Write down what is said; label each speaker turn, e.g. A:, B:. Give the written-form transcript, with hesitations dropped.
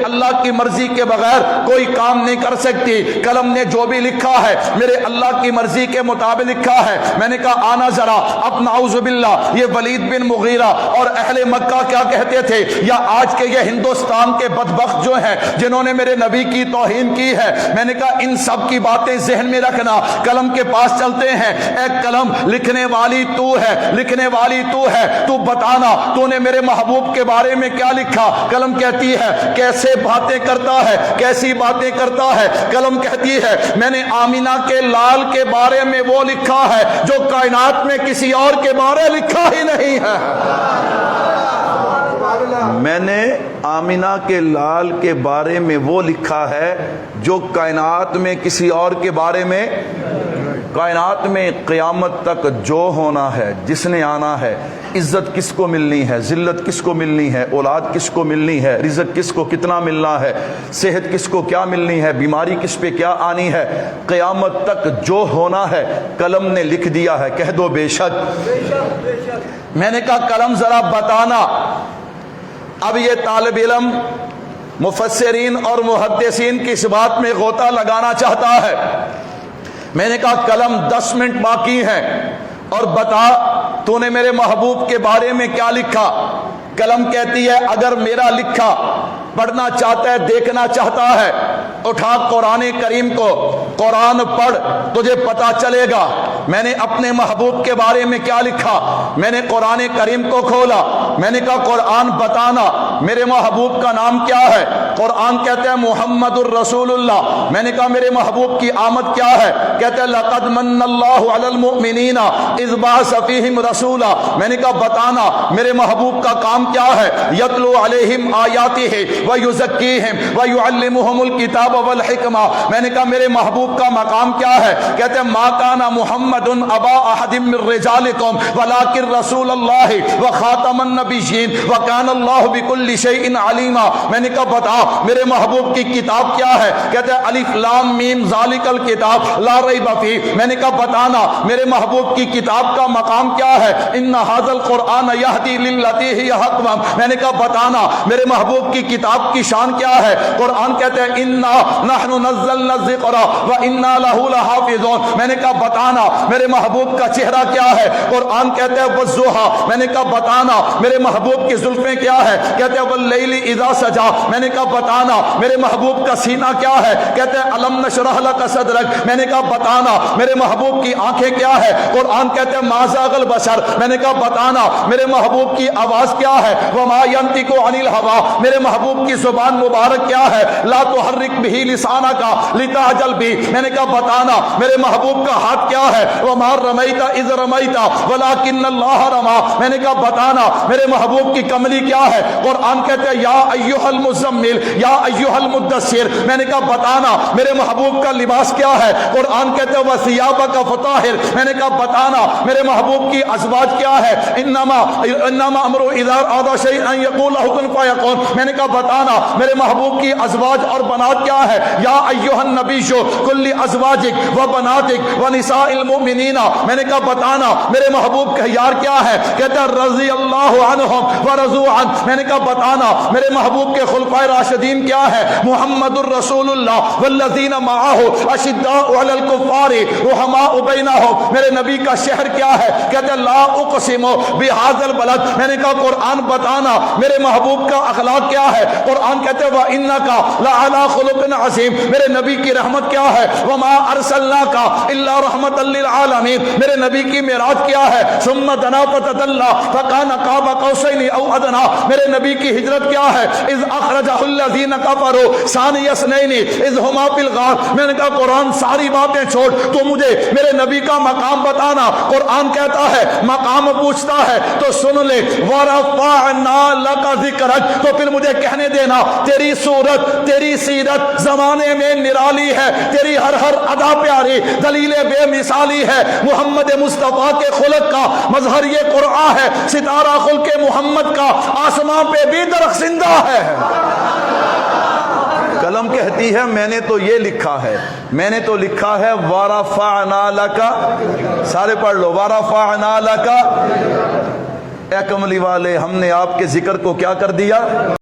A: اللہ کی مرضی کے بغیر کوئی کام نہیں کر سکتی. قلم نے جو بھی لکھا ہے میرے اللہ کی مرضی کے مطابق لکھا ہے. میں نے کہا آنا ذرا اب نعوذ باللہ یہ ولید بن مغیرہ اور اہل مکہ کیا کہتے تھے، یا آج کے یہ ہندوستان کے بدبخت جو ہیں جنہوں نے میرے نبی کی توہین کی ہے. میں نے کہا ان سب کی باتیں ذہن میں رکھنا. قلم کے پاس چلتے ہیں. اے قلم، لکھنے والی تو ہے، لکھنے والی تو ہے، تو بتانا تو نے میرے محبوب کے بارے میں کیا لکھا. قلم کہتی ہے کیسے باتیں کرتا ہے، کیسی باتیں کرتا ہے. قلم کہتی ہے میں نے آمینہ کے لال کے بارے میں وہ لکھا ہے جو کائنات میں کسی اور کے بارے لکھا ہی نہیں ہے. میں نے آمینہ کے لال کے بارے میں وہ لکھا ہے جو کائنات میں کسی اور کے بارے میں. کائنات میں قیامت تک جو ہونا ہے، جس نے آنا ہے، عزت کس کو ملنی ہے، ذلت کس کو ملنی ہے، اولاد کس کو ملنی ہے، رزق کس کو کتنا ملنا ہے، صحت کس کو کیا ملنی ہے، بیماری کس پہ کیا آنی ہے، قیامت تک جو ہونا ہے قلم نے لکھ دیا ہے. کہہ دو بے شک. میں نے کہا قلم ذرا بتانا. اب یہ طالب علم مفسرین اور محدثین کی اس بات میں غوطہ لگانا چاہتا ہے. میں نے کہا قلم 10 منٹ باقی ہیں اور بتا تو نے میرے محبوب کے بارے میں کیا لکھا. قلم کہتی ہے اگر میرا لکھا پڑھنا چاہتا ہے، دیکھنا چاہتا ہے، اٹھا قرآن کریم کو، قرآن پڑھ، تجھے پتا چلے گا میں نے اپنے محبوب کے بارے میں کیا لکھا. میں نے قرآن کریم کو کھولا. میں نے کہا قرآن بتانا میرے محبوب کا نام کیا ہے. قرآن کہتے ہیں محمد الرسول اللہ. میں نے کہا میرے محبوب کی آمد کیا ہے. کہتے ہیں لقد من اللہ علی المؤمنین اذ بعث فیہم رسولا. میں نے کہا بتانا میرے محبوب کا کام کیا ہے. یتلو علیہم آیاتہ ویزکیہم ویعلمہم الکتاب والحکمہ. میں نے کہا میرے محبوب کا مقام کیا ہے. کہتے ہیں ما کان محمد ابا احد من رجالکم ولکن رسول اللہ وخاتم النبیین وکان اللہ بکل شیء علیما. میں نے کہا بتا میرے محبوب کی کتاب کیا ہے. کہتے ہیں الف لام میم ذالک الکتاب لا ریب فیہ. میں نے کہا بتانا میرے محبوب کی کتاب کا مقام کیا ہے. ان ھذا القرآن یہدی للتی ہی اقوم. میں نے کہا بتانا میرے محبوب کی کتاب کی شان کیا ہے. قرآن کہتے ہیں انا نحن نزلنا الذکر وانا لہ لحافظون. میں نے کہا بتانا میرے محبوب کا چہرہ کیا ہے. قرآن کہتے ہیں والضحیٰ. میں نے کہا بتانا میرے محبوب کی زلفیں کیا ہے. کہتے ہیں واللیل اذا سجا. میں نے کہا بتانا میرے محبوب کا سینہ کیا ہے. کہتے ہیں الم نشرح لک صدرک. میں نے کہا بتانا میرے محبوب کی آنکھیں کیا ہے. قرآن کہتے ہیں ما زاغ البصر. میں نے کہا بتانا میرے محبوب کی آواز کیا ہے. وما ينطق عن الهوى. میرے محبوب کی زبان مبارک کیا ہے. لا تحرک به لسانک لتعجل به. میں نے کہا بتانا میرے محبوب کا ہاتھ کیا ہے. وما رمیت اذ رمیت ولکن اللہ رما. میں نے کہا بتانا میرے محبوب کی کملی کیا ہے. قرآن کہتے ہیں یا ایھا المزمل یا ایھا المدثر. میں نے کہا بتانا میرے محبوب کا لباس کیا ہے. قرآن کہتے ہیں وثیابک فطہر. میں نے کہا بتانا میرے محبوب کی ازواج کیا ہے. انما امرؤ اذا اراد شیئا ان یقول له کن فیکون. میں نے کہا بتانا میرے محبوب کی ازواج اور بنات کیا ہے. یا ایھا النبی کل ازواجک و بناتک و نساء المؤمنین. میں نے کہا بتانا میرے محبوب کا یار کیا ہے. کہتا ہے رضی اللہ عنہم و رضوا عنہ. میں نے کہا بتانا میرے محبوب کے خلفائے راشدین کیا ہے. محمد الرسول اللہ والذین معہ اشداء علی الکفار رحماء بینہم. میرے نبی کا شہر کیا ہے. کہتے ہیں لا اقسم بہذا البلد. میں نے کہا قرآن بتانا میرے محبوب کا اخلاق کیا ہے. قرآن کہتے ہیں وَإِنَّكَ لَعَلَىٰ خُلُقٍ عَظِيمٍ. میرے نبی کی رحمت کیا ہے. وَمَا أَرْسَلْنَاكَ إِلَّا رَحْمَةً لِّلْعَالَمِينَ. میرے نبی کی معراج کیا ہے. ثُمَّ دَنَا فَتَدَلَّىٰ فَكَانَ قَابَ قَوْسَيْنِ أَوْ أَدْنَىٰ. میرے نبی کی ہجرت کیا ہے. إِذْ أَخْرَجَهُ الَّذِينَ كَفَرُوا ثَانِيَ اثْنَيْنِ إِذْ هُمَا فِي الْغَارِ. میں نے کہا قرآن ساری باتیں چھوڑ تو مجھے میرے نبی کا مقام بتانا. قرآن کہتا ہے مقام پوچھتا ہے تو سن لے. وَرَفَعْنَا لَكَ ذِكْرَكَ. تو پھر مجھے کہنے دینا تیری صورت تیری سیرت زمانے میں نرالی ہے. تیری ہر ادا پیاری دلیل بے مثالی ہے. محمد مصطفیٰ کے خلق کا مظہر یہ قرآن ہے. ستارہ خلق محمد کا آسمان پہ بھی درخت زندہ ہے. قلم کہتی ہے میں نے تو یہ لکھا ہے. میں نے تو لکھا ہے وَرَفَعْنَا لَكَ. سارے پڑھ لو وَرَفَعْنَا لَكَ. اے کملی والے ہم نے آپ کے ذکر کو کیا کر دیا.